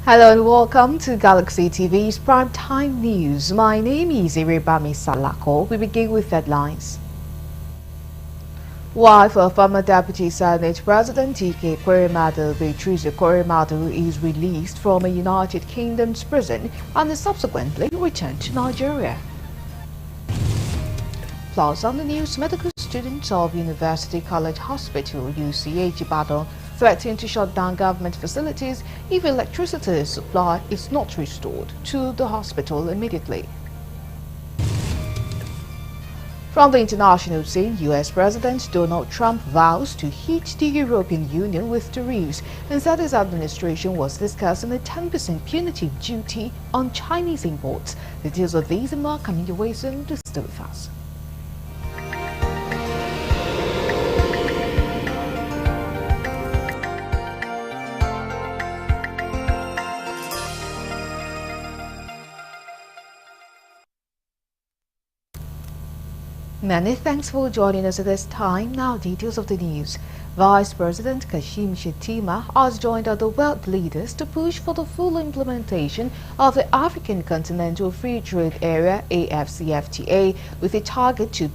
Hello and welcome to Galaxy TV's Primetime News. My name is Iribami Salako. We begin with headlines. Wife of former Deputy Senate President Ike Kwerimadu, Beatrice Kwerimadu, is released from a United Kingdom's prison and is subsequently returned to Nigeria. Plus, on the news, medical students of University College Hospital, UCH Ibadan, threatening to shut down government facilities if electricity supply is not restored to the hospital immediately. From the international scene, U.S. President Donald Trump vows to hit the European Union with tariffs and said his administration was discussing a 10% punitive duty on Chinese imports. Details of these and more coming your way soon. To stay with us. Many thanks for joining us at this time. Now, details of the news. Vice President Kashim Shettima has joined other world leaders to push for the full implementation of the African Continental Free Trade Area (AfCFTA) with a target to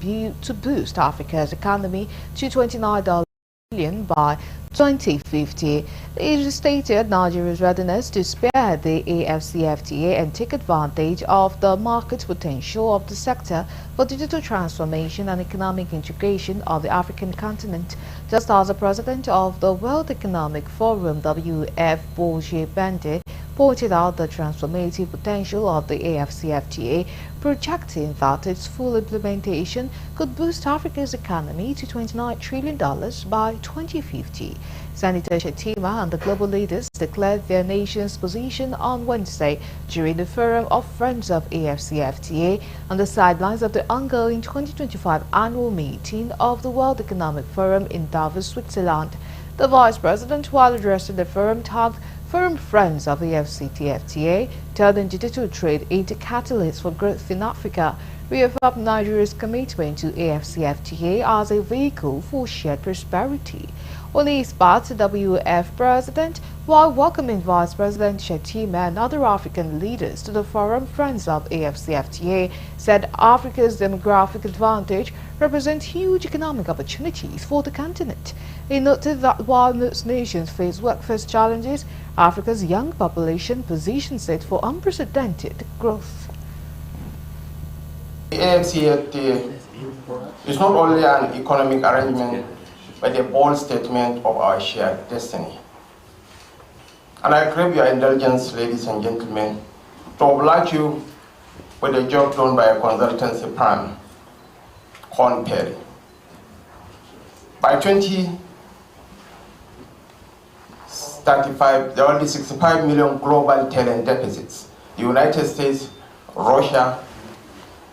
boost Africa's economy to $29 billion by 2050. It stated Nigeria's readiness to spare the AfCFTA and take advantage of the market potential of the sector for digital transformation and economic integration of the African continent, just as the president of the World Economic Forum, WF Borge Bende, pointed out the transformative potential of the AfCFTA, projecting that its full implementation could boost Africa's economy to $29 trillion by 2050. Senator Shettima and the global leaders declared their nation's position on Wednesday during the Forum of Friends of AfCFTA on the sidelines of the ongoing 2025 annual meeting of the World Economic Forum in Davos, Switzerland. The vice president, while addressing the forum, tagged Forum Friends of AfCFTA, turning digital trade into catalysts for growth in Africa, reaffirmed Nigeria's commitment to AfCFTA as a vehicle for shared prosperity. On his part, the WF president, while welcoming Vice President Shettima and other African leaders to the Forum Friends of AfCFTA, said Africa's demographic advantage represents huge economic opportunities for the continent. He noted that while most nations face workforce challenges, Africa's young population positions it for unprecedented growth. The AfCFTA is not only an economic arrangement, but a bold statement of our shared destiny. And I crave your indulgence, ladies and gentlemen, to oblige you with a job done by a consultancy firm, Corn Perry. By 2035, there will be 65 million global talent deficits. The United States, Russia,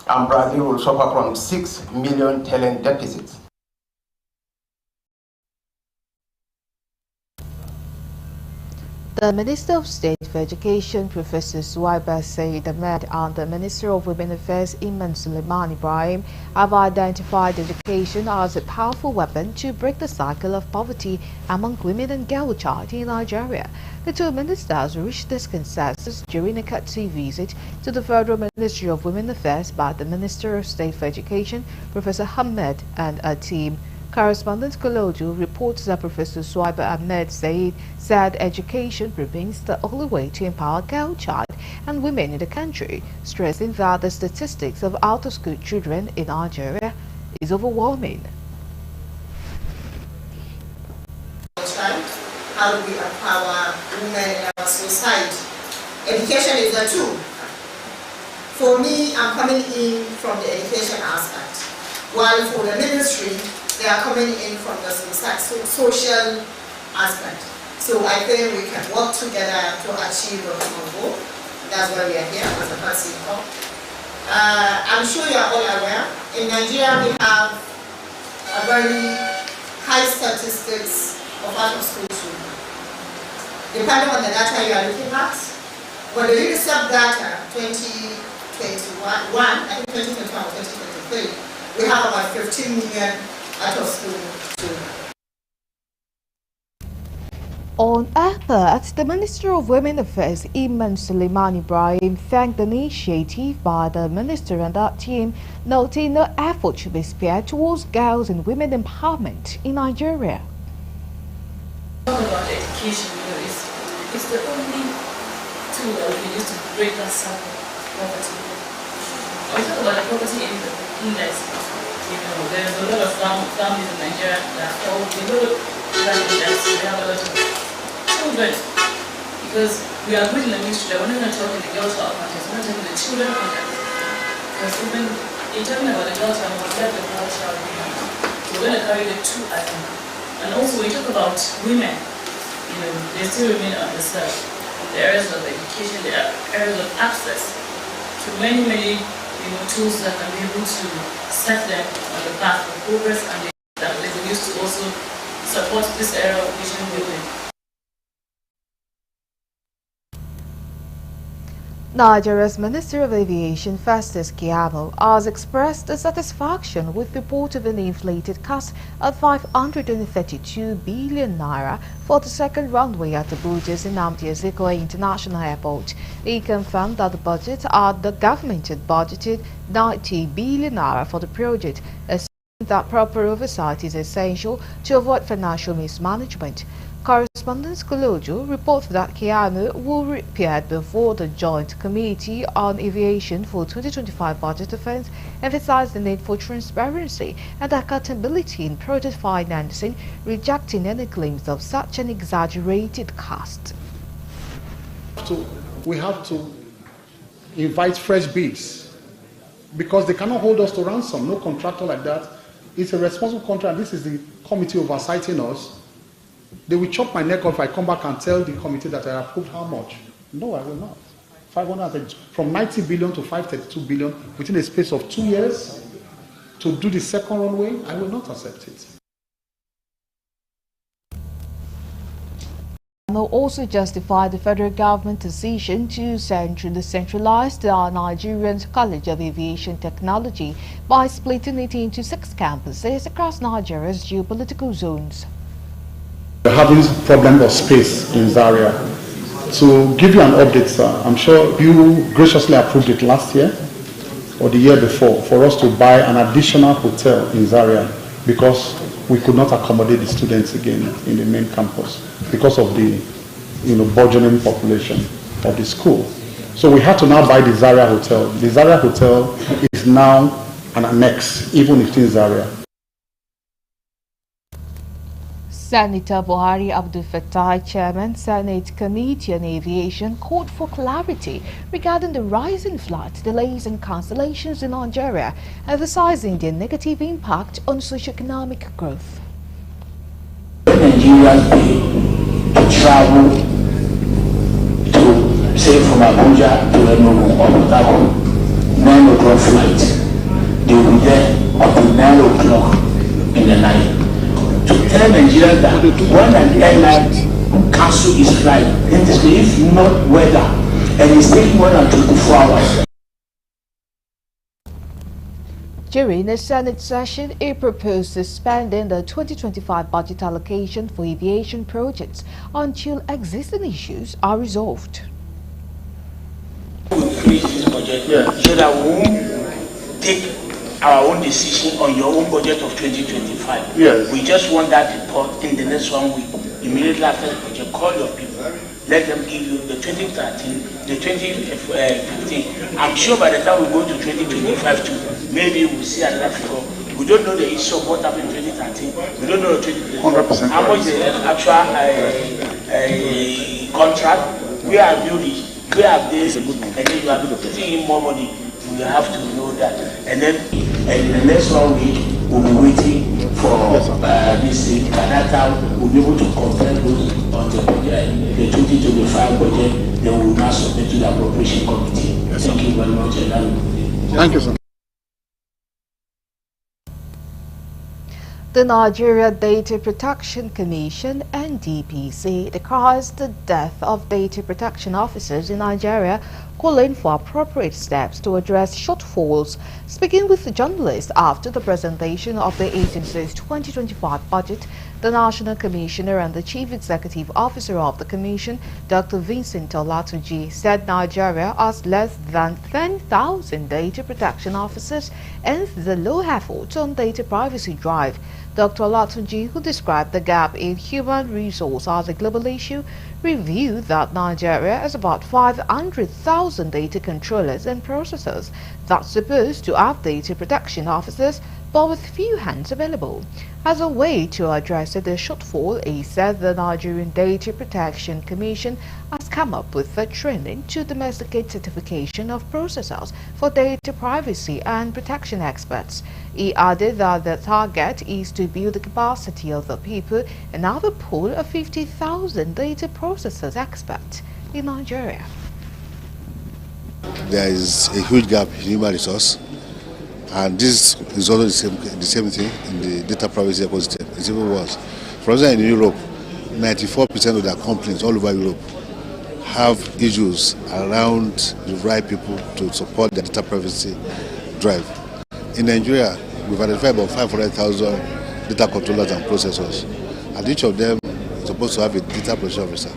and Brazil will suffer from 6 million talent deficits. The Minister of State for Education, Professor Suwaiba Said Ahmed, and the Minister of Women Affairs, Iman Suleiman Ibrahim, have identified education as a powerful weapon to break the cycle of poverty among women and girl child in Nigeria. The two ministers reached this consensus during a courtesy visit to the Federal Ministry of Women Affairs by the Minister of State for Education, Professor Ahmed, and a team. Correspondent Koloju reports that Professor Suwaiba Ahmed said education remains the only way to empower girl child and women in the country, stressing that the statistics of out-of-school children in Nigeria is overwhelming. How do we empower women in our society? Education is a tool. For me, I'm coming in from the education aspect, while for the ministry, they are coming in from the social aspect. So I think we can work together to achieve a common goal. That's why we are here as a person. I'm sure you are all aware, in Nigeria we have a very high statistics of out-of-school children. Depending on the data you are looking at, when the UNICEF data 2021, I think 2021 or 2023, we have about 15 million out of school children. On Earth, the Minister of Women Affairs, Iman Suleiman Ibrahim, thanked the initiative by the minister and that team, noting no effort should be spared towards girls and women empowerment in Nigeria. Talk about education, it's the only tool that we can use to break that cycle of poverty. When we talk about the poverty index, there's a lot of families in Nigeria that fall below that index. We have a lot of children, because we are good in the ministry that we're not going to talk in the girls' child context, we're not talking in the children context. Because even in talking about the girls' child, we have the girls' child, so we're going to carry the two, I think. And also, when you talk about women, they still remain underserved. The areas of education, the areas of access to many, tools that can be able to set them on the path of progress, and that they can use to also support this area of nation building. Nigeria's Minister of Aviation, Festus Keyamo, has expressed dissatisfaction with the report of an inflated cost of 532 billion naira for the second runway at Abuja's Nnamdi Azikiwe International Airport. He confirmed that the government had budgeted 90 billion naira for the project, assuming that proper oversight is essential to avoid financial mismanagement. Correspondent Kolojo reports that Keyamo will appear before the Joint Committee on Aviation for 2025 budget offense, emphasized the need for transparency and accountability in project financing, rejecting any claims of such an exaggerated cost. We have to invite fresh bids, because they cannot hold us to ransom. No contractor like that. It's a responsible contract. This is the committee oversighting us. They will chop my neck off if I come back and tell the committee that I approved how much. No, I will not. 500, from 90 billion to 532 billion within a space of 2 years to do the second runway, I will not accept it. Also justified the federal government decision to centralize the Nigerian College of Aviation Technology by splitting it into 6 campuses across Nigeria's geopolitical zones. We're having a problem of space in Zaria. To give you an update, sir, I'm sure you graciously approved it last year or the year before for us to buy an additional hotel in Zaria, because we could not accommodate the students again in the main campus because of the burgeoning population of the school. So we had to now buy the Zaria Hotel. The Zaria Hotel is now an annex, even within Zaria. Senator Buhari Abdul Fattah, Chairman, Senate Committee on Aviation, called for clarity regarding the rising flight delays and cancellations in Nigeria, emphasizing their negative impact on socio-economic growth. Nigerians pay to travel to, say, from Abuja to Enugu or Port Harcourt, 9 o'clock flight. They will be there up to 9 o'clock in the night. To tell Nigerians that when an airline cancels its flight, it is if not weather, and it's taking more than 24 hours. During a Senate session, it proposed suspending the 2025 budget allocation for aviation projects until existing issues are resolved. We create this budget so that we won't take our own decision on your own budget of 2025. Yes. We just want that report in the next 1 week. Immediately after the budget, call your people. Let them give you the 2013, the 2015. I'm sure by the time we go to 2025 too, maybe we'll see another figure. We don't know the issue of what happened in 2013. We don't know the 2013. How much the actual contract. We have built it. We have this, and then you have putting in more money. We have to know that. And then in the next 1 week, we'll be waiting for this thing. By that time, we'll be able to compare those on the 2025 budget. Then we will now submit to the appropriation committee. Thank you very much. Thank you, sir. The Nigeria Data Protection Commission (NDPC) decries the death of data protection officers in Nigeria calling for appropriate steps to address shortfalls. Speaking with the journalists after the presentation of the agency's 2025 budget, the National Commissioner and the Chief Executive Officer of the Commission, Dr. Vincent Olatunji, said Nigeria has less than 10,000 data protection officers and the low effort on data privacy drive. Dr. Olatunji, who described the gap in human resource as a global issue, reviewed that Nigeria has about 500,000 data controllers and processors that's supposed to have data protection officers, but with few hands available. As a way to address the shortfall, he said the Nigerian Data Protection Commission has come up with the training to domesticate certification of processors for data privacy and protection experts. He added that the target is to build the capacity of the people and have a pool of 50,000 data processors experts in Nigeria. There is a huge gap in human resource, and this is also the same thing in the data privacy ecosystem. It's even worse. For example, in Europe, 94% of their companies all over Europe have issues around the right people to support their data privacy drive. In Nigeria, we've identified about 500,000 data controllers and processors, and each of them is supposed to have a data protection officer.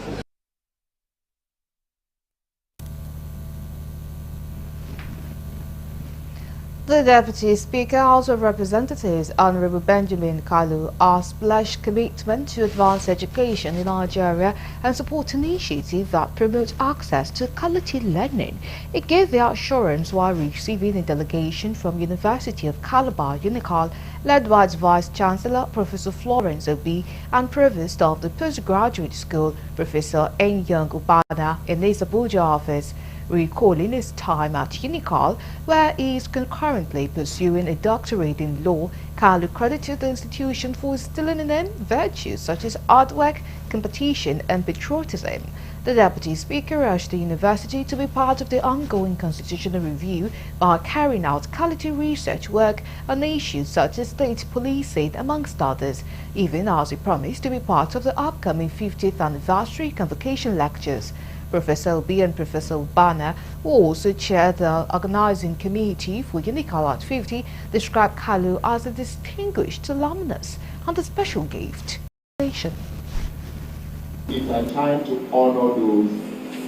The Deputy Speaker, House of Representatives, Honorable Benjamin Kalu, has pledged commitment to advance education in Nigeria and support initiatives that promote access to quality learning. He gave the assurance while receiving a delegation from University of Calabar, UNICAL, led by its Vice-Chancellor, Professor Florence Obi, and Provost of the Postgraduate School, Professor Enyang Ubana, in his Abuja office. Recalling his time at UNICAL, where he is concurrently pursuing a doctorate in law, Kalu credited the institution for instilling in him virtues such as hard work, competition, and patriotism. The Deputy Speaker urged the university to be part of the ongoing constitutional review by carrying out quality research work on issues such as state policing, amongst others, even as he promised to be part of the upcoming 50th anniversary convocation lectures. Professor Obi and Professor Ubana, who also chaired the organizing committee for UNICAL at 50, described Kalu as a distinguished alumnus and a special gift. It's a time to honor those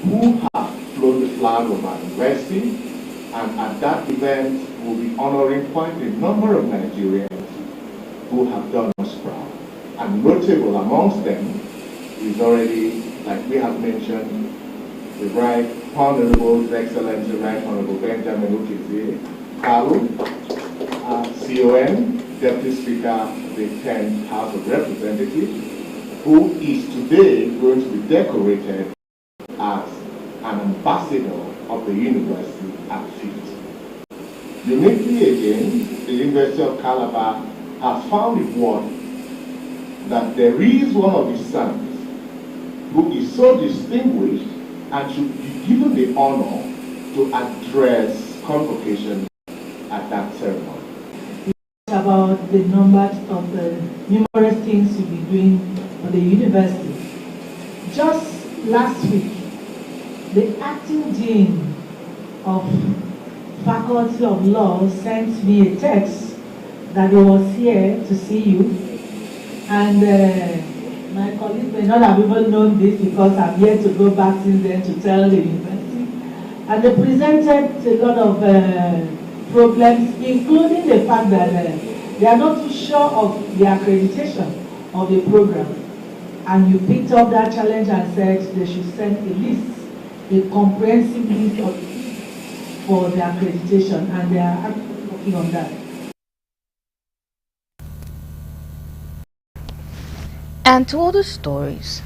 who have flown the flag of our university, and at that event we'll be honoring quite a number of Nigerians who have done us proud. And notable amongst them is already, like we have mentioned, the Right Honorable, His Excellency Right Honorable Benjamin Kalu, CON, Deputy Speaker of the 10th House of Representatives, who is today going to be decorated as an ambassador of the university at 50. Uniquely again, the University of Calabar has found it worth that there is one of his sons who is so distinguished and should be given the honor to address convocation at that ceremony. About the numbers of the numerous things you'll be doing for the university. Just last week, the acting dean of Faculty of Law sent me a text that he was here to see you, and my colleagues may not have even known this because I'm here to go back since then to tell the university. And they presented a lot of problems, including the fact that they are not too sure of the accreditation of the program. And you picked up that challenge and said they should send a list, a comprehensive list for the accreditation, and they are actually working on that. And to other stories,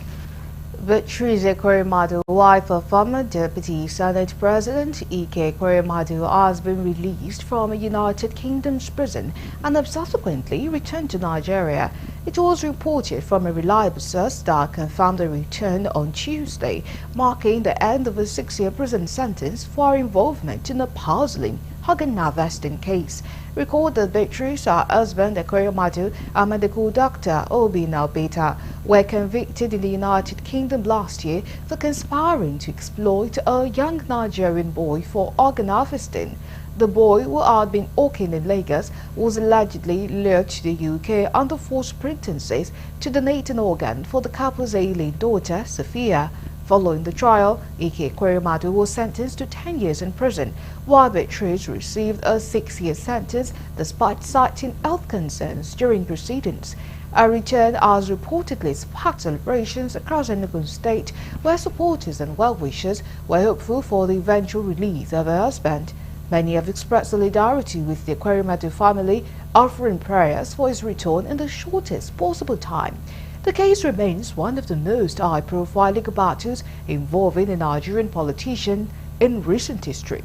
Beatrice Ekweremadu, wife of former Deputy Senate President Ike Ekweremadu, has been released from a United Kingdom's prison and have subsequently returned to Nigeria. It was reported from a reliable source that confirmed the return on Tuesday, marking the end of a 6-year prison sentence for involvement in a puzzling organ harvesting case. Recall the victories her husband, Ekweremadu, and medical doctor Obi Naubeta were convicted in the United Kingdom last year for conspiring to exploit a young Nigerian boy for organ harvesting. The boy, who had been working in Lagos, was allegedly lured to the UK under false pretenses to donate an organ for the couple's ailing daughter, Sophia. Following the trial, Ike Ekweremadu was sentenced to 10 years in prison, while Beatrice received a 6-year sentence despite citing health concerns during proceedings. A return has reportedly sparked celebrations across Enugu State, where supporters and well-wishers were hopeful for the eventual release of her husband. Many have expressed solidarity with the Ekweremadu family, offering prayers for his return in the shortest possible time. The case remains one of the most high-profile legal battles involving a Nigerian politician in recent history.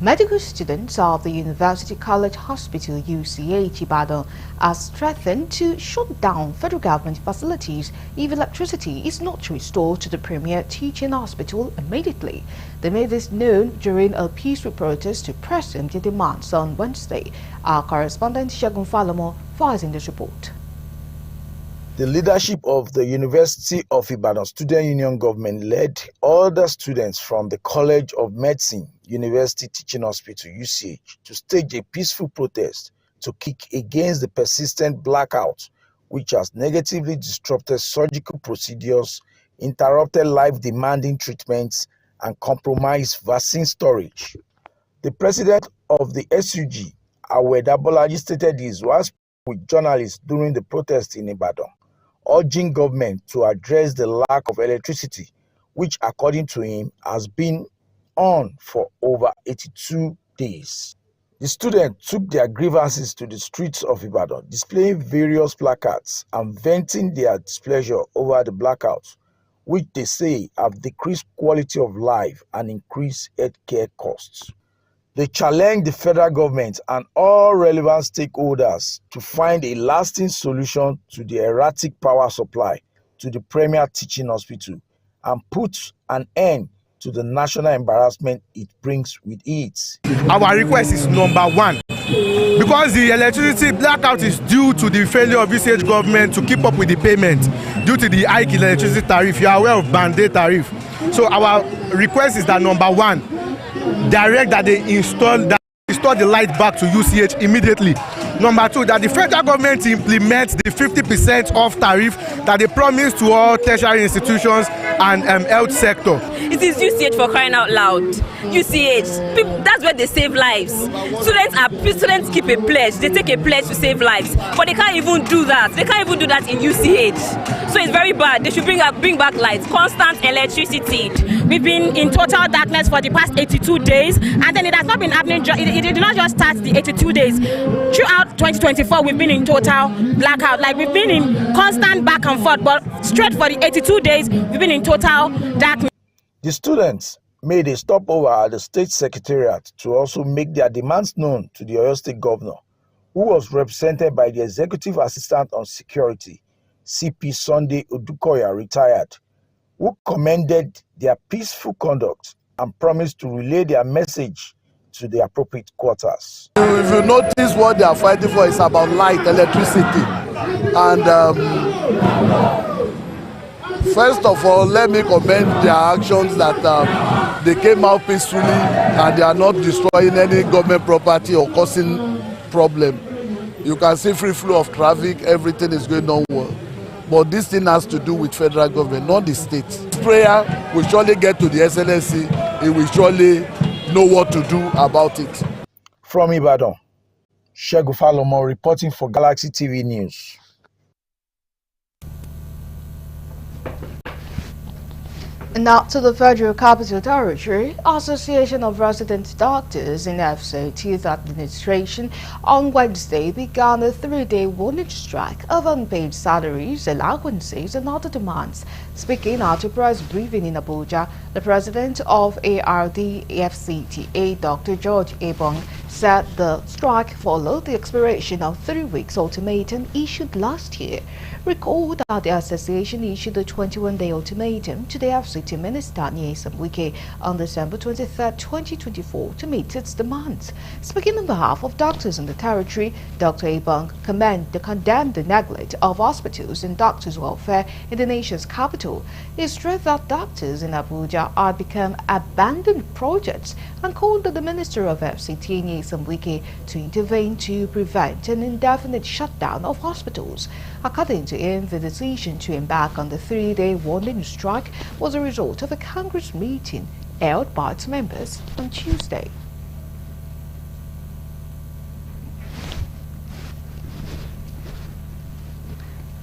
Medical students of the University College Hospital UCH Ibadan are threatened to shut down federal government facilities if electricity is not restored to the premier teaching hospital immediately. They made this known during a peaceful protest to press their demands on Wednesday. Our correspondent Shagun Falomo files in this report. The leadership of the University of Ibadan Student Union government led other students from the College of Medicine, University Teaching Hospital UCH to stage a peaceful protest to kick against the persistent blackout, which has negatively disrupted surgical procedures, interrupted life-demanding treatments, and compromised vaccine storage. The president of the SUG, Aweda Bolaji, stated this while speaking with journalists during the protest in Ibadan, urging government to address the lack of electricity, which, according to him, has been on for over 82 days. The students took their grievances to the streets of Ibadan, displaying various placards and venting their displeasure over the blackouts, which they say have decreased quality of life and increased healthcare costs. They challenged the federal government and all relevant stakeholders to find a lasting solution to the erratic power supply to the premier teaching hospital and put an end to the national embarrassment it brings with it. Our request is number one, because the electricity blackout is due to the failure of UCH government to keep up with the payment due to the hike in electricity tariff. You are aware of band-aid tariff. So our request is that number one, direct that they install the light back to UCH immediately. Number two, that the federal government implements the 50% off tariff that they promised to all tertiary institutions and health sector. It is UCH, for crying out loud. UCH, that's where they save lives. Students keep a pledge. They take a pledge to save lives, but they can't even do that. They can't even do that in UCH. So it's very bad. They should bring back lights, constant electricity. We've been in total darkness for the past 82 days, and then it has not been happening. It did not just start the 82 days. Throughout 2024, we've been in total blackout. Like, we've been in constant back and forth, but straight for the 82 days, we've been in total darkness. The students made a stopover at the state secretariat to also make their demands known to the Oyo State governor, who was represented by the executive assistant on security, CP Sunday Odukoya, retired, who commended their peaceful conduct and promised to relay their message to the appropriate quarters. If you notice, what they are fighting for is about light, electricity. And first of all, let me commend their actions that they came out peacefully and they are not destroying any government property or causing problem. You can see free flow of traffic, everything is going on well. But this thing has to do with federal government, not the state. Prayer will surely get to the SNSC. It will surely know what to do about it. From Ibadan, Shagun Falomo reporting for Galaxy TV News. Now to the Federal Capital Territory. Association of Resident Doctors in FCT's administration on Wednesday began a 3-day warning strike of unpaid salaries, allowances and other demands. Speaking at a press briefing in Abuja, the president of ARD-FCTA, Dr. George Ebong, said the strike followed the expiration of 3 weeks ultimatum issued last year. Recall that the association issued a 21-day ultimatum to the FCT Minister Nyesom Wike on December 23, 2024 to meet its demands. Speaking on behalf of doctors in the territory, Dr. Ebong condemned the neglect of hospitals and doctors' welfare in the nation's capital. He stressed that doctors in Abuja are become abandoned projects and called on the Minister of FCT Nyesom Wike to intervene to prevent an indefinite shutdown of hospitals. According to him, the decision to embark on the 3-day warning strike was a result of a Congress meeting held by its members on Tuesday.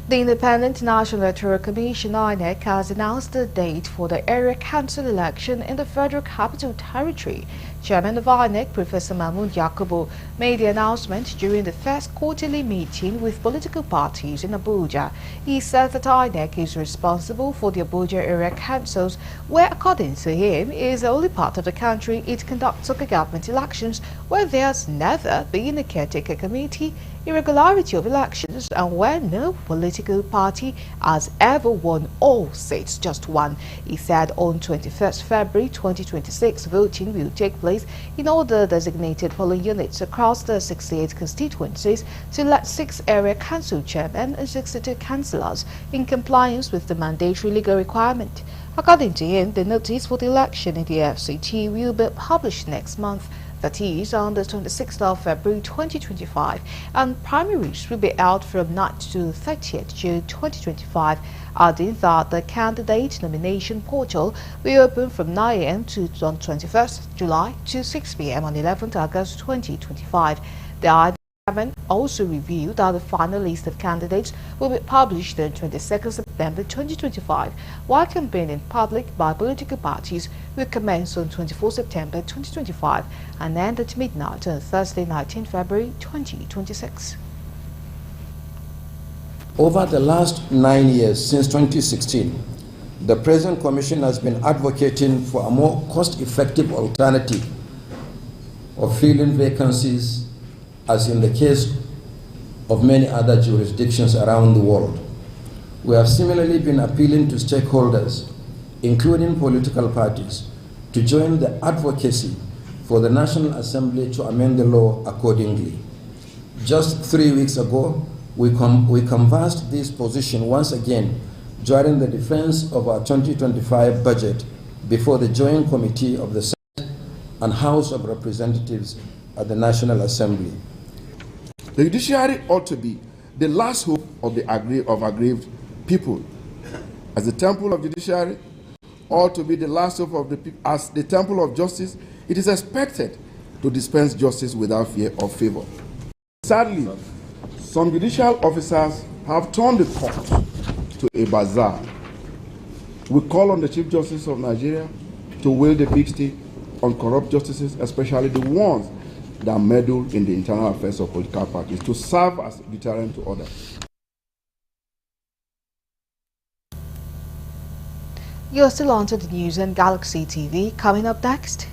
The Independent National Electoral Commission (INEC) has announced the date for the area council election in the Federal Capital Territory. Chairman of INEC, Professor Mahmoud Yakubu, made the announcement during the first quarterly meeting with political parties in Abuja. He said that INEC is responsible for the Abuja area councils, where, according to him, is the only part of the country it conducts local government elections where there's never been a caretaker committee, irregularity of elections, and where no political party has ever won all seats, just one. He said on 21st February 2026, voting will take place in all the designated polling units across the 68 constituencies to elect 6 area council chairmen and 62 councillors in compliance with the mandatory legal requirement. According to him, the notice for the election in the FCT will be published next month, that is on the 26th of February 2025, and primaries will be held from 9th to 30th June 2025, adding that the candidate nomination portal will open from 9 a.m. on 21st July to 6 p.m. on 11th August 2025. The Chairman also revealed that the final list of candidates will be published on 22nd September 2025, while campaigning public by political parties will commence on 24 September 2025 and end at midnight on Thursday, 19 February 2026. Over the last 9 years, since 2016, the present Commission has been advocating for a more cost-effective alternative of filling vacancies, as in the case of many other jurisdictions around the world. We have similarly been appealing to stakeholders, including political parties, to join the advocacy for the National Assembly to amend the law accordingly. Just 3 weeks ago, we canvassed this position once again during the defense of our 2025 budget before the Joint Committee of the Senate and House of Representatives at the National Assembly. The judiciary ought to be the last hope of the aggrieved people. As the temple of judiciary ought to be the last hope of the people. As the temple of justice, it is expected to dispense justice without fear or favor. Sadly, some judicial officers have turned the court to a bazaar. We call on the Chief Justice of Nigeria to wield the big stick on corrupt justices, especially the ones that meddle in the internal affairs of political parties, to serve as a deterrent to others. You're still on to the news on Galaxy TV. Coming up next.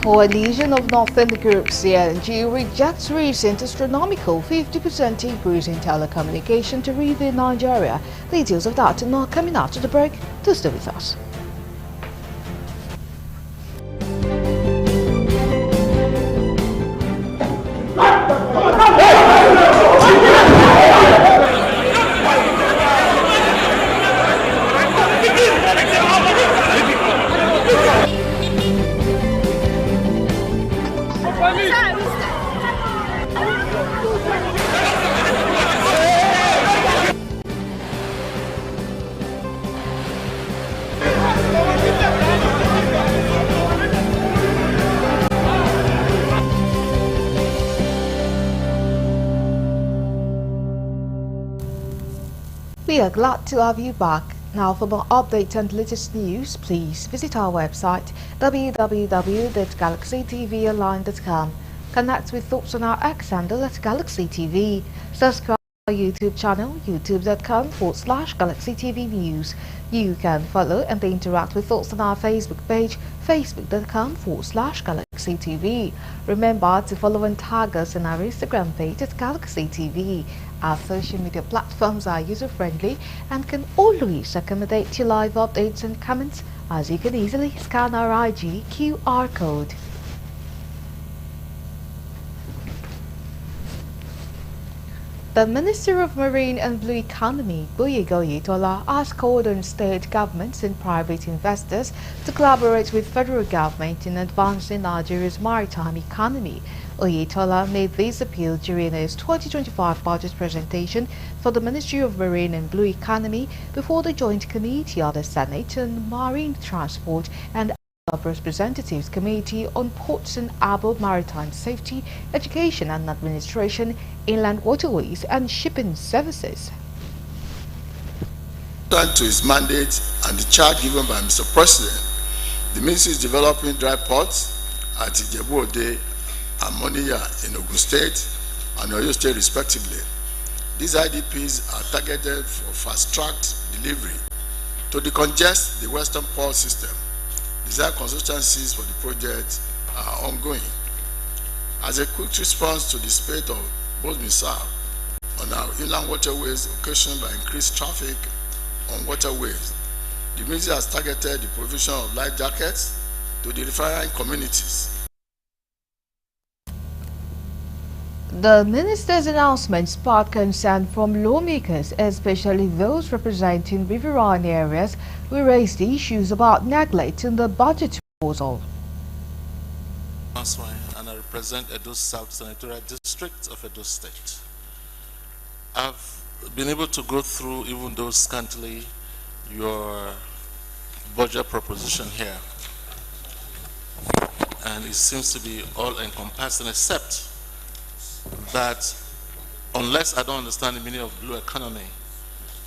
Coalition of Northern Group CNG rejects recent astronomical 50% increase in telecommunication tariff in Nigeria. Details of that are not coming after the break. Do stay with us. We are glad to have you back. Now, for more updates and latest news, please visit our website www.galaxytvonline.com. Connect with thoughts on our X handle at Galaxy TV. Subscribe Our YouTube channel, youtube.com/Galaxy TV News. You can follow and interact with us on our Facebook page, facebook.com/Galaxy TV. Remember to follow and tag us on our Instagram page at Galaxy TV. Our social media platforms are user-friendly and can always accommodate your live updates and comments, as you can easily scan our IG QR code. The Minister of Marine and Blue Economy, Oyetola, has called on state governments and private investors to collaborate with federal government in advancing Nigeria's maritime economy. Oyetola made this appeal during his 2025 budget presentation for the Ministry of Marine and Blue Economy before the Joint Committee of the Senate on Marine Transport and of Representatives Committee on Ports and Harbour Maritime Safety, Education and Administration, Inland Waterways and Shipping Services. To his mandate and the charge given by Mr. President, the Ministry is developing dry ports at Ijebu-Ode and Moniya in Ogun State and Oyo State respectively. These IDPs are targeted for fast-tracked delivery to decongest the Western Port system. Desired consultancies for the project are ongoing. As a quick response to the spate of both missiles on our inland waterways occasioned by increased traffic on waterways, the ministry has targeted the provision of life jackets to the riverine communities. The minister's announcement sparked concern from lawmakers, especially those representing riverine areas, who raised issues about neglect in the budget proposal. And I represent Edo South Senatorial District of Edo State. I've been able to go through, even though scantily, your budget proposition here. And it seems to be all encompassing, except that unless I don't understand the meaning of blue economy,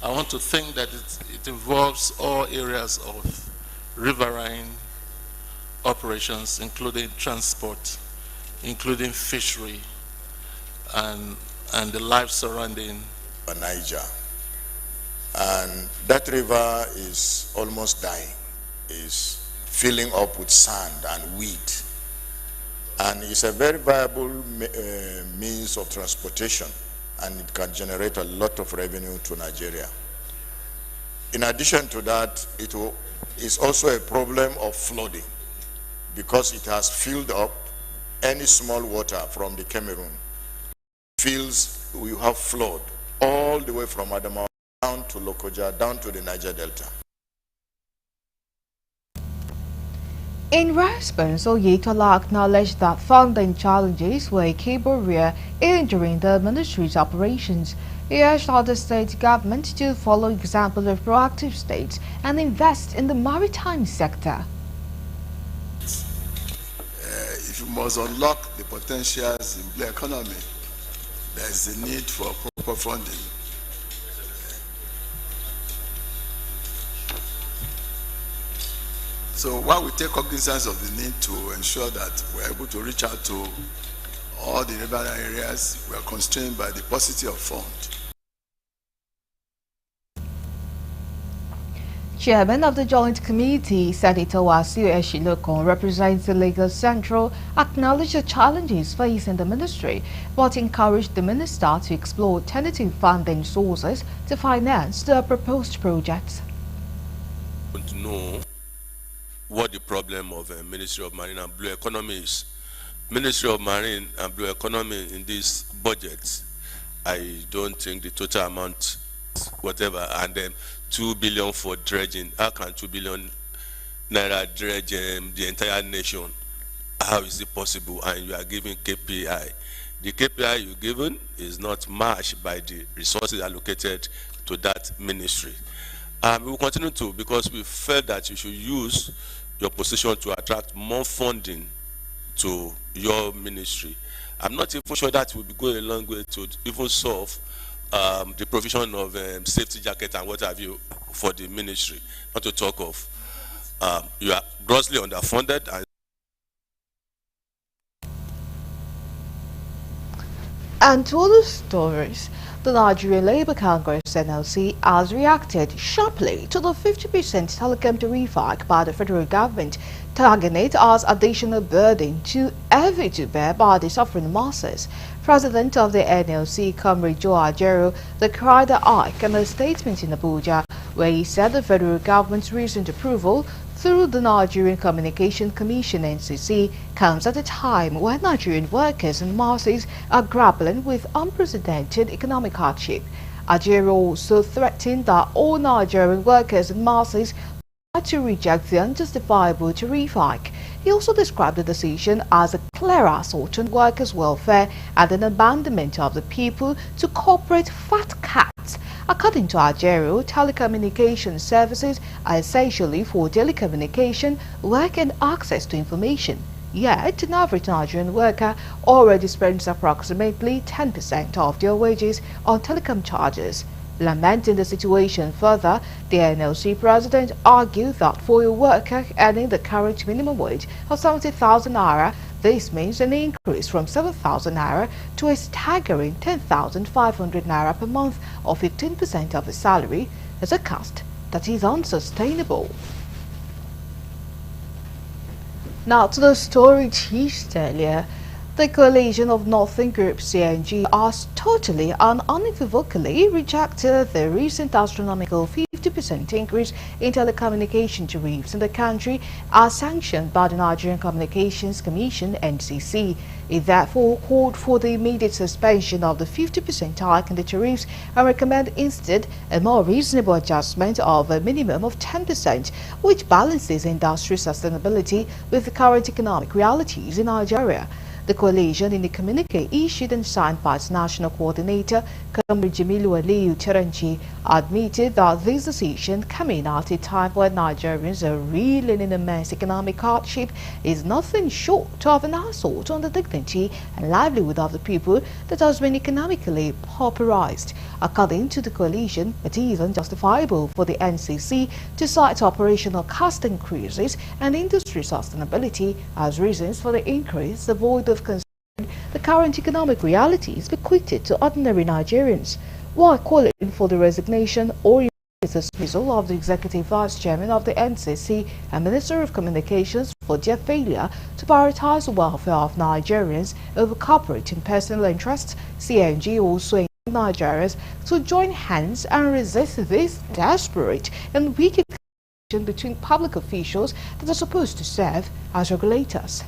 I want to think that it involves all areas of riverine operations, including transport, including fishery, and the life surrounding Niger. And that river is almost dying, is filling up with sand and weed. And it's a very viable means of transportation, and it can generate a lot of revenue to Nigeria. In addition to that, it's also a problem of flooding, because it has filled up any small water from the Cameroon. Fields, we have flood all the way from Adamawa down to Lokoja, down to the Niger Delta. In response, Oyetola acknowledged that funding challenges were a key barrier hindering the ministry's operations. He urged other state governments to follow example of proactive states and invest in the maritime sector. If you must unlock the potentials in the economy, there is a need for proper funding. So while we take cognizance of the need to ensure that we're able to reach out to all the river areas, we are constrained by the paucity of funds. Chairman of the Joint Committee, Senator Wasiu Eshilokon, represents the Lagos Central, acknowledged the challenges facing the ministry, but encouraged the minister to explore alternative funding sources to finance the proposed projects. I want to know what the problem of Ministry of Marine and Blue Economy is. Ministry of Marine and Blue Economy in this budget, I don't think the total amount, whatever, and then 2 billion for dredging. How can 2 billion naira dredge the entire nation? How is it possible? And you are giving KPI. The KPI you're given is not matched by the resources allocated to that ministry. We will continue to, because we felt that you should use your position to attract more funding to your ministry. I'm not even sure that will be going a long way to even solve the provision of safety jacket and what have you for the ministry. Not to talk of you are grossly underfunded. And to other stories, The Nigerian Labour Congress (NLC) has reacted sharply to the 50% telecom tariff hike by the federal government, tagging it as additional burden too heavy to bear by the suffering masses. President of the NLC, Comrade Joe Ajero, decried the hike in a statement in Abuja, where he said the federal government's recent approval through the Nigerian Communication Commission (NCC) comes at a time when Nigerian workers and masses are grappling with unprecedented economic hardship. Ajero also threatened that all Nigerian workers and masses had to reject the unjustifiable tariff hike. He also described the decision as a clear assault on workers' welfare and an abandonment of the people to corporate fat cats. According to Ajero, telecommunication services are essentially for telecommunication, work and access to information. Yet, an average Nigerian worker already spends approximately 10% of their wages on telecom charges. Lamenting the situation further, the NLC president argued that for a worker earning the current minimum wage of 70,000 naira, this means an increase from 7,000 naira to a staggering 10,500 naira per month, or 15% of his salary, as a cost that is unsustainable. Now to the story teased earlier. The coalition of Northern Group (CNG) has totally and unequivocally rejected the recent astronomical 50% increase in telecommunication tariffs in the country as sanctioned by the Nigerian Communications Commission (NCC). It therefore called for the immediate suspension of the 50% hike in the tariffs and recommend instead a more reasonable adjustment of a minimum of 10%, which balances industry sustainability with the current economic realities in Nigeria. The coalition, in a communique issued and signed by its national coordinator, Comrade Jamilu Aliyu Teranchi, admitted that this decision, coming at a time when Nigerians are reeling in immense economic hardship, is nothing short of an assault on the dignity and livelihood of the people that has been economically pauperized. According to the coalition, it is unjustifiable for the NCC to cite operational cost increases and industry sustainability as reasons for the increase, devoid of concern the current economic realities bequeathed to ordinary Nigerians, while calling for the resignation or dismissal of the executive vice chairman of the NCC and Minister of Communications for their failure to prioritize the welfare of Nigerians over corporate and personal interests. CNG also encouraged Nigerians to join hands and resist this desperate and wicked competition between public officials that are supposed to serve as regulators.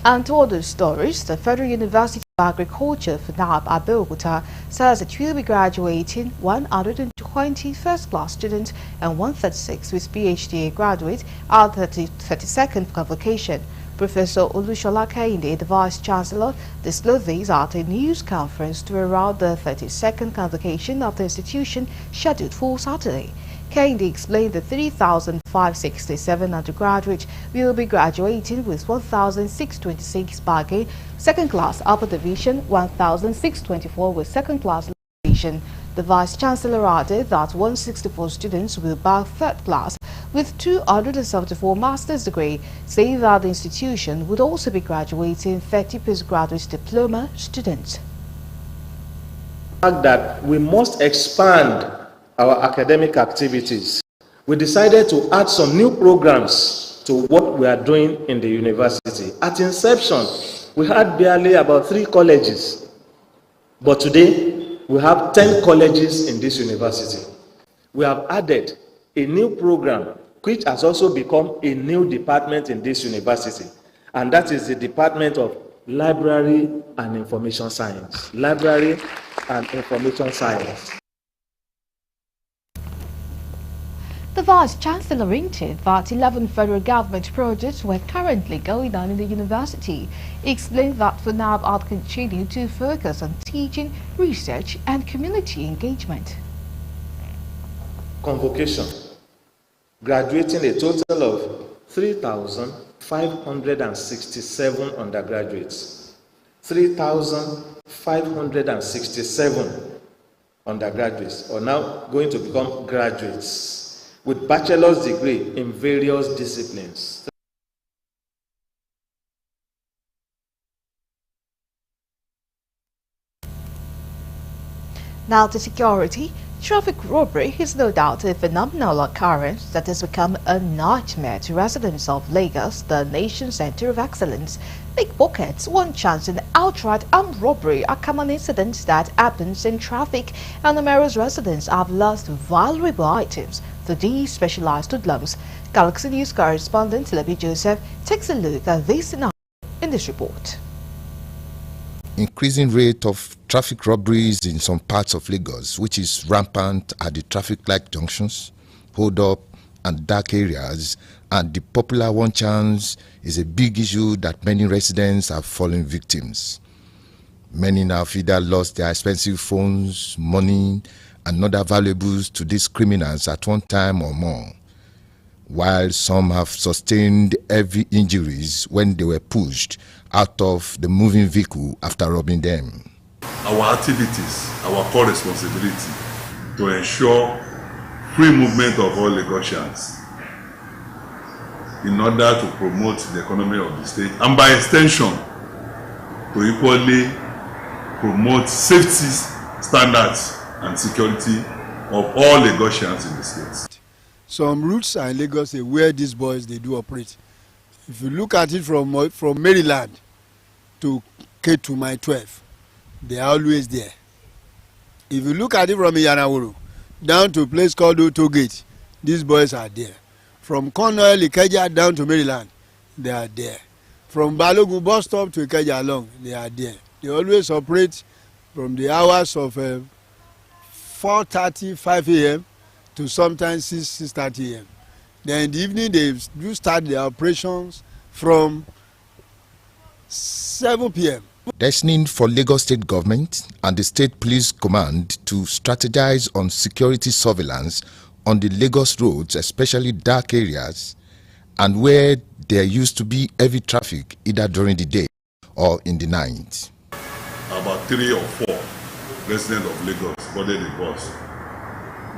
And to other stories, the Federal University of Agriculture, FUNAB, Abeokuta, says it will be graduating 120 first-class students and 136 with PhD graduates at the 32nd convocation. Professor Olushola Kehinde, the Vice-Chancellor, disclosed this at a news conference to around the 32nd convocation of the institution scheduled for Saturday. Kehinde explained that 3,567 undergraduates will be graduating with 1,626 bagging second-class upper division, 1,624 with second-class division. The Vice-Chancellor added that 164 students will bag third class with 274 master's degree, saying that the institution would also be graduating 30 postgraduate diploma students. That we must expand our academic activities. We decided to add some new programs to what we are doing in the university. At inception, we had barely about 3 colleges, but today we have 10 colleges in this university. We have added a new program which has also become a new department in this university, and that is the Department of Library and Information Science. Library and Information Science. The Vice-Chancellor hinted that 11 federal government projects were currently going on in the university. He explained that FUNAB had continued to focus on teaching, research and community engagement. Convocation, graduating a total of 3,567 undergraduates. 3,567 undergraduates are now going to become graduates with bachelor's degree in various disciplines. Now to security. Traffic robbery is no doubt a phenomenal occurrence that has become a nightmare to residents of Lagos, the nation's center of excellence. Pickpockets, one chance and outright armed robbery are common incidents that happens in traffic, and numerous residents have lost valuable items to these specialized hoodlums. Galaxy News correspondent Lebi Joseph takes a look at this scenario in this report. Increasing rate of traffic robberies in some parts of Lagos, which is rampant at the traffic light junctions, hold up and dark areas, and the popular one chance is a big issue that many residents have fallen victims. Many now either lost their expensive phones, money, and other valuables to these criminals at one time or more, while some have sustained heavy injuries when they were pushed out of the moving vehicle after robbing them. Our activities, our core responsibility to ensure free movement of all Lagosians in order to promote the economy of the state and by extension to equally promote safety standards and security of all Lagosians in the state. Some routes are in Lagos where these boys they do operate. If you look at it from Maryland to K2 Mile 12, they are always there. If you look at it from Iyanawuru down to a place called Otogate, these boys are there. From Cornwall, Ikeja down to Maryland, they are there. From Balogun bus stop to Ikeja along, they are there. They always operate from the hours of 4:30, 5 a.m. to sometimes 6:30 a.m. Then in the evening, they do start their operations from 7 p.m. There's need for Lagos State Government and the State Police Command to strategize on security surveillance on the Lagos roads, especially dark areas, and where there used to be heavy traffic either during the day or in the night. About 3 or 4 residents of Lagos boarded the bus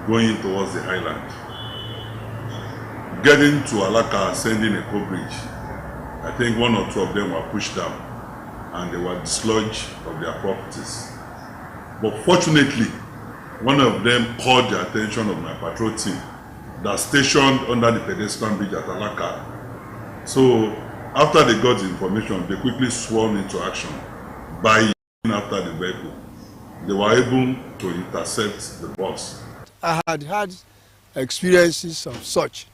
going towards the island. Getting to Alaka and sending a co-bridge, I think 1 or 2 of them were pushed down and they were dislodged of their properties. But fortunately, one of them called the attention of my patrol team that stationed under the pedestrian bridge at Alaka. So after they got the information, they quickly swarmed into action by after the vehicle. They were able to intercept the bus. I had experiences of such,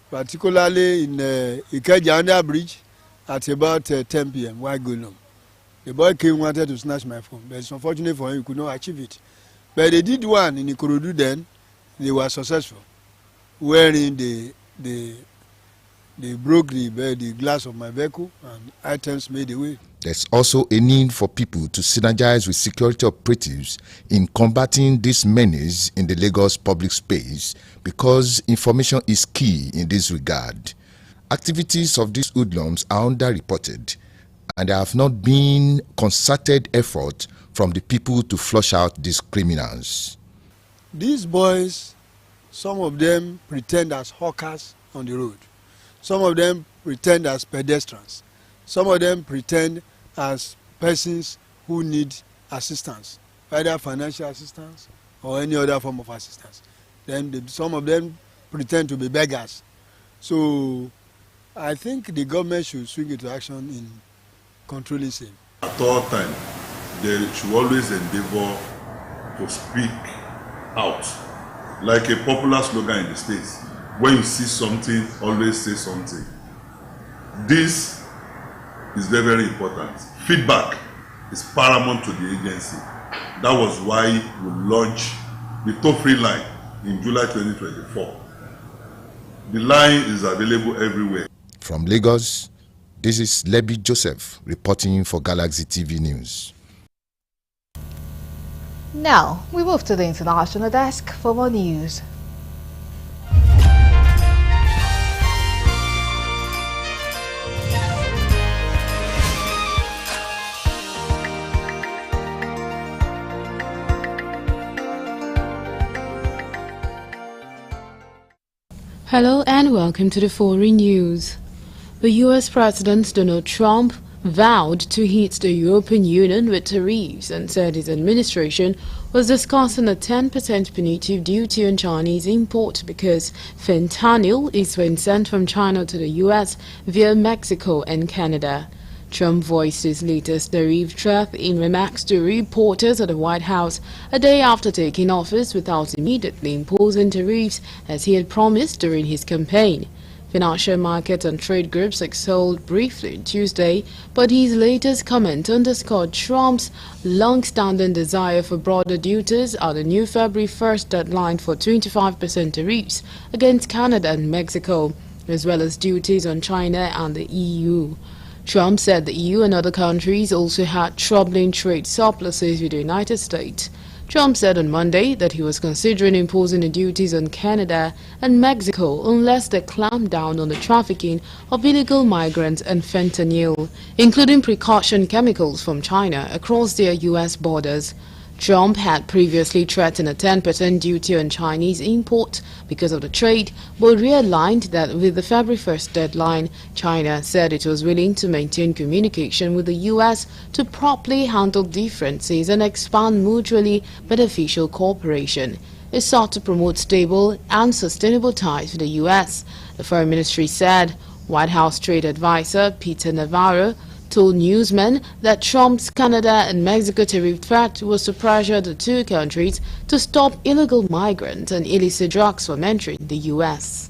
particularly in Ikeja under bridge at about 10 p.m. while going home. The boy came wanted to snatch my phone, but it's unfortunate for him, he could not achieve it. But they did one in Ikorodu then, they were successful, wherein they broke the glass of my vehicle and items made away. There's also a need for people to synergize with security operatives in combating this menace in the Lagos public space because information is key in this regard. Activities of these hoodlums are underreported and there have not been concerted effort from the people to flush out these criminals. These boys, some of them pretend as hawkers on the road. Some of them pretend as pedestrians. Some of them pretend as persons who need assistance, either financial assistance or any other form of assistance. Then some of them pretend to be beggars. So I think the government should swing into action in controlling same. At all times, they should always endeavor to speak out. Like a popular slogan in the States, when you see something, always say something. This is very, very important. Feedback is paramount to the agency. That was why we launched the toll-free line in July 2024. The line is available everywhere. From Lagos, this is Lebi Joseph reporting for Galaxy TV News. Now, we move to the international desk for more news. Hello and welcome to the foreign news. The U.S. President Donald Trump vowed to hit the European Union with tariffs and said his administration was discussing a 10% punitive duty on Chinese import because fentanyl is being sent from China to the US via Mexico and Canada. Trump voiced his latest tariff threat in remarks to reporters at the White House a day after taking office without immediately imposing tariffs as he had promised during his campaign. Financial market and trade groups exhaled briefly Tuesday, but his latest comment underscored Trump's long-standing desire for broader duties at the new February 1st deadline for 25% tariffs against Canada and Mexico, as well as duties on China and the EU. Trump said the EU and other countries also had troubling trade surpluses with the United States. Trump said on Monday that he was considering imposing the duties on Canada and Mexico unless they clamp down on the trafficking of illegal migrants and fentanyl, including precaution chemicals from China across their U.S. borders. Trump had previously threatened a 10% duty on Chinese imports because of the trade, but realigned that with the February 1st deadline, China said it was willing to maintain communication with the U.S. to properly handle differences and expand mutually beneficial cooperation. It sought to promote stable and sustainable ties with the U.S., the Foreign Ministry said. White House Trade Advisor Peter Navarro told newsmen that Trump's Canada and Mexico tariff threat was to pressure the two countries to stop illegal migrants and illicit drugs from entering the U.S.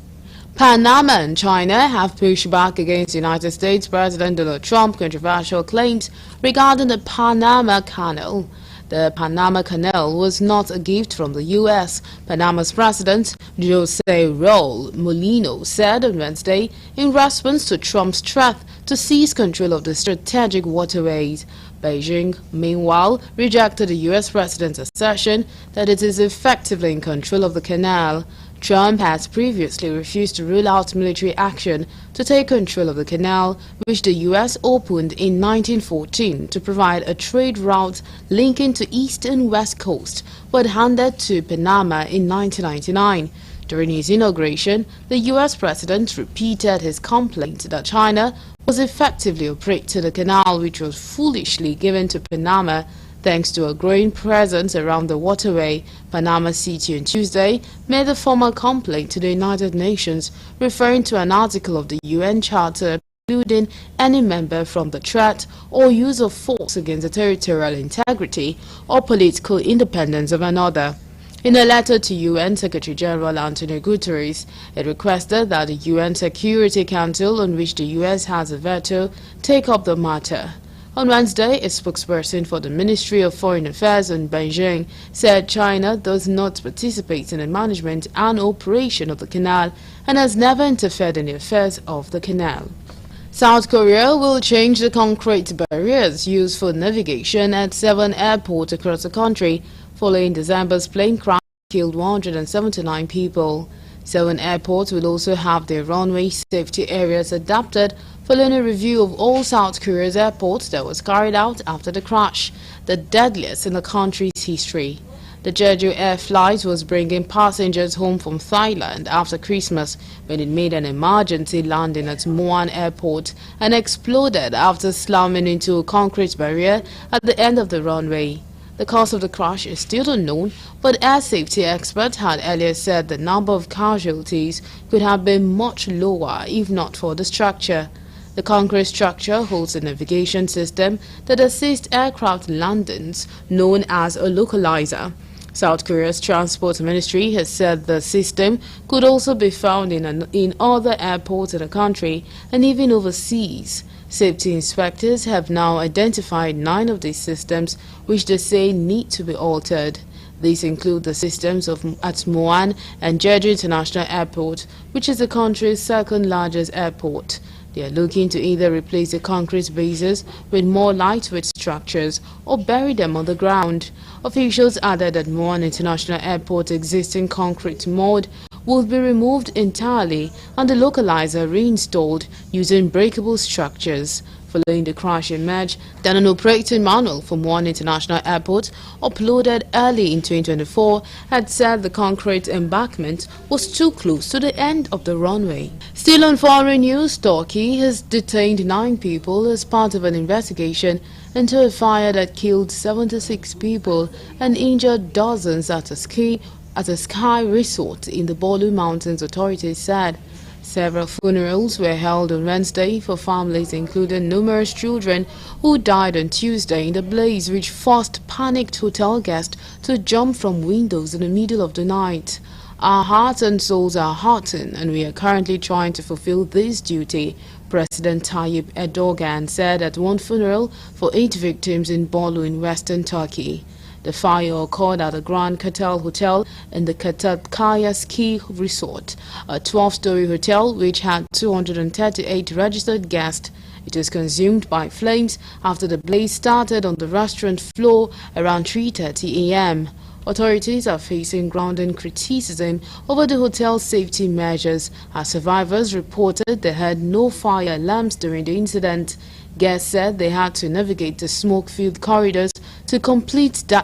Panama and China have pushed back against United States President Donald Trump's controversial claims regarding the Panama Canal. The Panama Canal was not a gift from the U.S., Panama's President Jose Raul Mulino said on Wednesday in response to Trump's threat to seize control of the strategic waterways. Beijing, meanwhile, rejected the U.S. President's assertion that it is effectively in control of the canal. Trump has previously refused to rule out military action to take control of the canal, which the U.S. opened in 1914 to provide a trade route linking to East and West Coast, but handed to Panama in 1999. During his inauguration, the U.S. President repeated his complaint that China was effectively operating the canal, which was foolishly given to Panama thanks to a growing presence around the waterway. Panama City on Tuesday made a formal complaint to the United Nations, referring to an article of the UN Charter precluding any member from the threat or use of force against the territorial integrity or political independence of another. In a letter to UN Secretary General Antonio Guterres, it requested that the UN Security Council, on which the US has a veto, take up the matter. On Wednesday, a spokesperson for the Ministry of Foreign Affairs in Beijing said China does not participate in the management and operation of the canal and has never interfered in the affairs of the canal. South Korea will change the concrete barriers used for navigation at 7 airports across the country following December's plane crash that killed 179 people. 7 airports will also have their runway safety areas adapted following a review of all South Korea's airports that was carried out after the crash, the deadliest in the country's history. The Jeju Air flight was bringing passengers home from Thailand after Christmas when it made an emergency landing at Muan Airport and exploded after slamming into a concrete barrier at the end of the runway. The cause of the crash is still unknown, but air safety experts had earlier said the number of casualties could have been much lower if not for the structure. The concrete structure holds a navigation system that assists aircraft landings known as a localizer. South Korea's Transport Ministry has said the system could also be found in other airports in the country and even overseas. Safety inspectors have now identified 9 of these systems which they say need to be altered. These include the systems at Muan and Jeju International Airport, which is the country's second largest airport. They are looking to either replace the concrete bases with more lightweight structures or bury them on the ground. Officials added that Muan International Airport's existing concrete mold would be removed entirely and the localizer reinstalled using breakable structures. Following the crash in March, then an operating manual from one international airport uploaded early in 2024 had said the concrete embankment was too close to the end of the runway. Still on foreign news, Turkey has detained 9 people as part of an investigation into a fire that killed 76 people and injured dozens at a ski resort in the Bolu Mountains, authorities said. Several funerals were held on Wednesday for families including numerous children who died on Tuesday in the blaze which forced panicked hotel guests to jump from windows in the middle of the night. Our hearts and souls are hurting and we are currently trying to fulfill this duty, President Tayyip Erdogan said at one funeral for 8 victims in Bolu in western Turkey. The fire occurred at the Grand Katal Hotel in the Katatkaya Ski Resort, a 12-story hotel which had 238 registered guests. It was consumed by flames after the blaze started on the restaurant floor around 3:30 a.m. Authorities are facing grounding criticism over the hotel's safety measures as survivors reported they had no fire alarms during the incident. Guests said they had to navigate the smoke-filled corridors to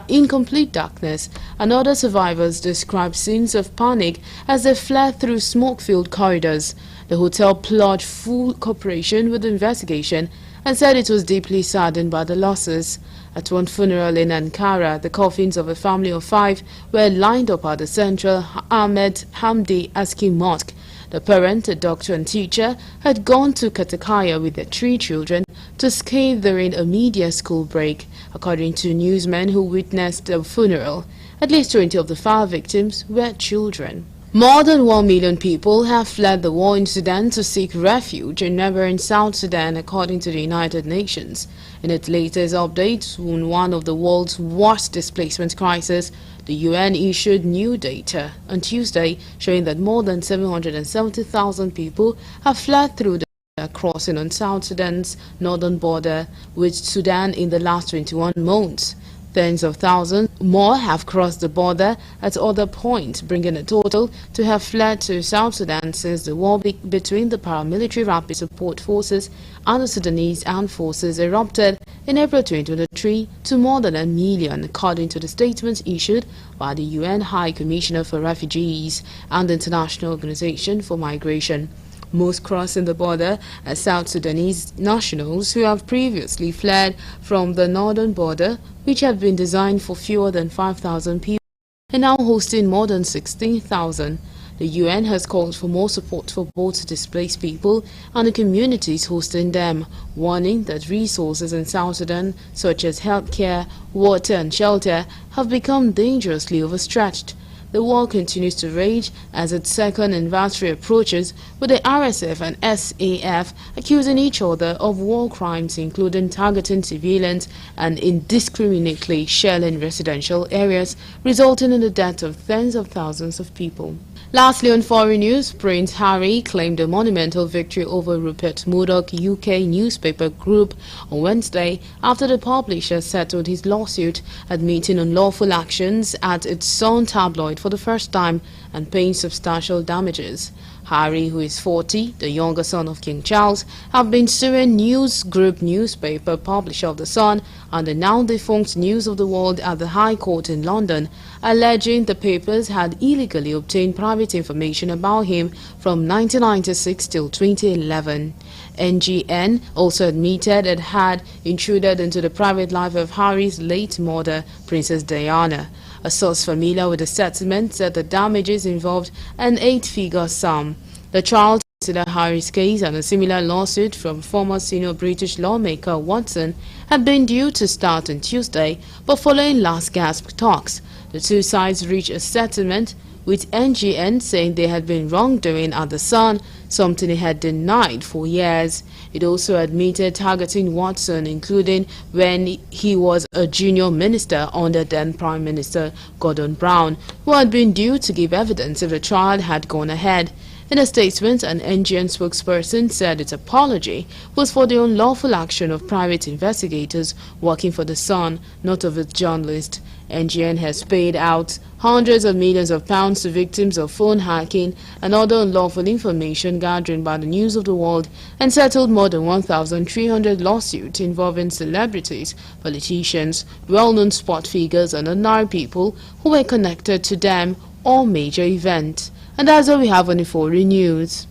in complete darkness, and other survivors described scenes of panic as they fled through smoke-filled corridors. The hotel pledged full cooperation with the investigation and said it was deeply saddened by the losses. At one funeral in Ankara, the coffins of a family of 5 were lined up at the central Ahmed Hamdi Aski Mosque. The parent, a doctor and teacher, had gone to Katakaya with their 3 children to ski during a media school break, according to newsmen who witnessed the funeral. At least 20 of the 5 victims were children. More than 1 million people have fled the war in Sudan to seek refuge in neighboring South Sudan, according to the United Nations. In its latest update on one of the world's worst displacement crises, the UN issued new data on Tuesday showing that more than 770,000 people have fled through the crossing on South Sudan's northern border with Sudan in the last 21 months. Tens of thousands more have crossed the border at other points, bringing the total to have fled to South Sudan since the war between the paramilitary Rapid Support Forces and the Sudanese Armed Forces erupted in April 2023 to more than 1 million, according to the statements issued by the UN High Commissioner for Refugees and the International Organization for Migration. Most crossing the border are South Sudanese nationals who have previously fled from the northern border, which had been designed for fewer than 5,000 people, and now hosting more than 16,000. The UN has called for more support for both displaced people and the communities hosting them, warning that resources in South Sudan, such as healthcare, water and shelter, have become dangerously overstretched. The war continues to rage as its second anniversary approaches, with the RSF and SAF accusing each other of war crimes including targeting civilians and indiscriminately shelling residential areas, resulting in the death of tens of thousands of people. Lastly, on foreign news, Prince Harry claimed a monumental victory over Rupert Murdoch UK newspaper group on Wednesday after the publisher settled his lawsuit, admitting unlawful actions at its Sun tabloid for the first time and paying substantial damages. Harry, who is 40, the younger son of King Charles, have been suing News Group newspaper publisher of The Sun and the now defunct News of the World at the High Court in London, alleging the papers had illegally obtained private information about him from 1996 till 2011. NGN also admitted it had intruded into the private life of Harry's late mother, Princess Diana. A source familiar with the settlement said the damages involved an 8-figure sum. The trial to consider Harry's case and a similar lawsuit from former senior British lawmaker Watson had been due to start on Tuesday, but following last-gasp talks, the two sides reached a settlement, with NGN saying there had been wrongdoing at the Sun, something it had denied for years. It also admitted targeting Watson, including when he was a junior minister under then Prime Minister Gordon Brown, who had been due to give evidence if the trial had gone ahead. In a statement, an NGN spokesperson said its apology was for the unlawful action of private investigators working for The Sun, not of its journalist. NGN has paid out hundreds of millions of pounds to victims of phone hacking and other unlawful information gathering by the News of the World and settled more than 1,300 lawsuits involving celebrities, politicians, well-known sport figures and ordinary people who were connected to them or major events. And that's all we have on the foreign news.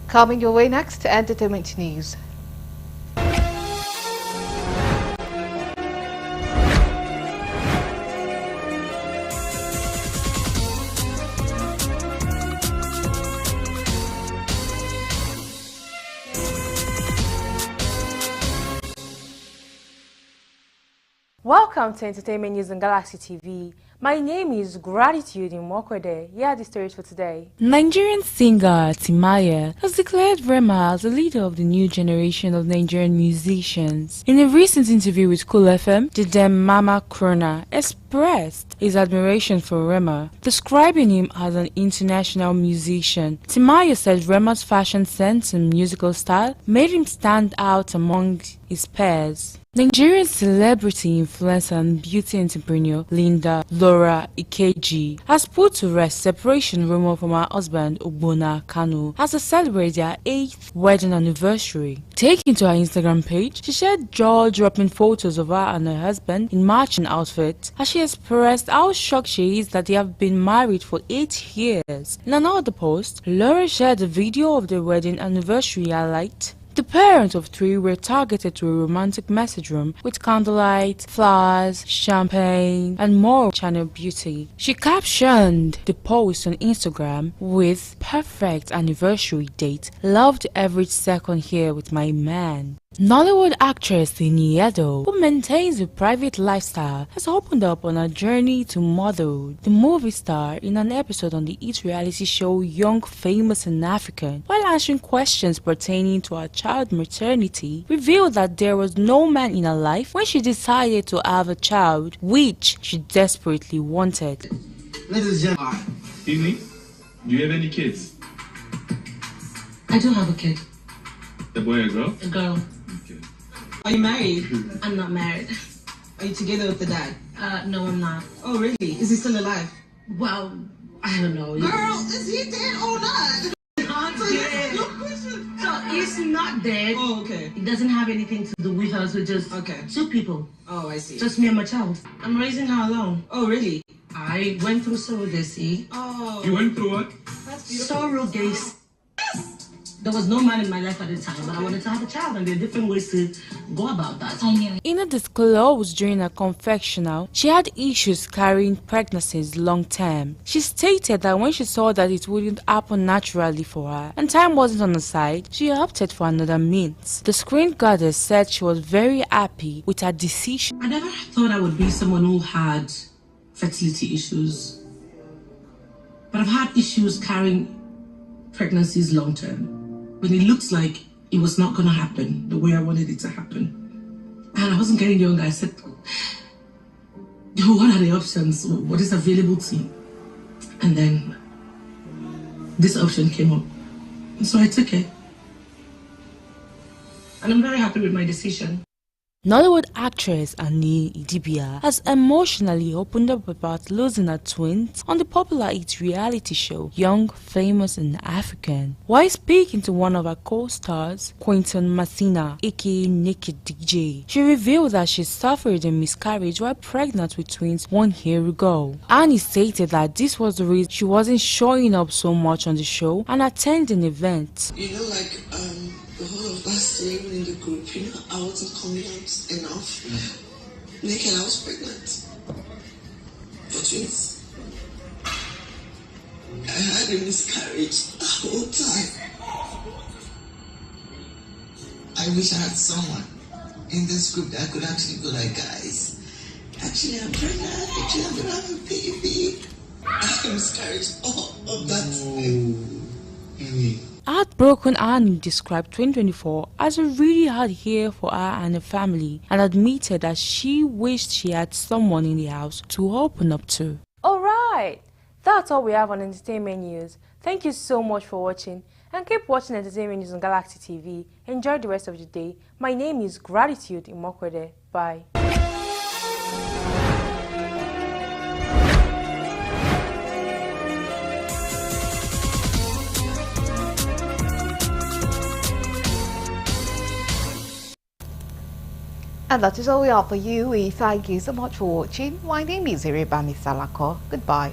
Coming your way next, entertainment news. Welcome to Entertainment News on Galaxy TV. My name is Gratitude in Mokwede. Here are the stories for today. Nigerian singer Timaya has declared Rema as the leader of the new generation of Nigerian musicians. In a recent interview with Cool FM, the Mama Krona expressed his admiration for Rema, describing him as an international musician. Timaya said Rema's fashion sense and musical style made him stand out among his peers. Nigerian celebrity influencer and beauty entrepreneur Linda Laura Ikeji has put to rest separation rumor from her husband Ogbonna Kanu as they celebrate their 8th wedding anniversary. Taking to her Instagram page, she shared jaw-dropping photos of her and her husband in matching outfits as she expressed how shocked she is that they have been married for 8 years. In another post, Laura shared a video of their wedding anniversary highlight. The parents of 3 were targeted to a romantic message room with candlelight, flowers, champagne, and more channel beauty. She captioned the post on Instagram with "Perfect anniversary date. Loved every second here with my man." Nollywood actress Tini Edo, who maintains a private lifestyle, has opened up on her journey to motherhood. The movie star, in an episode on the hit reality show Young, Famous and African, while answering questions pertaining to her child maternity, revealed that there was no man in her life when she decided to have a child, which she desperately wanted. Ladies and gentlemen, evening. Do you have any kids? I do have a kid. A boy or a girl? A girl. Are you married? I'm not married. Are you together with the dad? No, I'm not. Oh, really? Is he still alive? Well, I don't know. Girl, is he dead or not? Not dead. So he's not dead. Oh, okay. It doesn't have anything to do with us. We're just 2 people. Oh, I see. Just me and my child. I'm raising her alone. Oh, really? I went through surrogacy. Oh. You went through what? That's beautiful. Surrogacy. There was no man in my life at the time, but I wanted to have a child, and there are different ways to go about that. In a disclose during her confessional, she had issues carrying pregnancies long term. She stated that when she saw that it wouldn't happen naturally for her, and time wasn't on her side, she opted for another means. The screen goddess said she was very happy with her decision. I never thought I would be someone who had fertility issues, but I've had issues carrying pregnancies long term. When it looks like it was not going to happen the way I wanted it to happen. And I wasn't getting younger. I said, what are the options? What is available to me? And then this option came up. And so I took it. And I'm very happy with my decision. Nollywood actress Annie Idibia has emotionally opened up about losing her twins on the popular hit reality show Young, Famous and African. While speaking to one of her co-stars, Quentin Masina, aka Naked DJ, she revealed that she suffered a miscarriage while pregnant with twins 1 year ago. Annie stated that this was the reason she wasn't showing up so much on the show and attending events. You know, like the whole of last year, even in the group, you know, I wasn't coming out enough. Naked, I was pregnant for twins. I had a miscarriage the whole time. I wish I had someone in this group that could actually go like, guys, actually I'm pregnant, actually I'm gonna have a baby. I had a miscarriage of that. Heartbroken Annie described 2024 as a really hard year for her and her family and admitted that she wished she had someone in the house to open up to. Alright, that's all we have on entertainment news. Thank you so much for watching and keep watching entertainment news on Galaxy TV. Enjoy the rest of the day. My name is Gratitude Imokwede. Bye. And that is all we have for you. We thank you so much for watching. My name is Irebami Salako. Goodbye.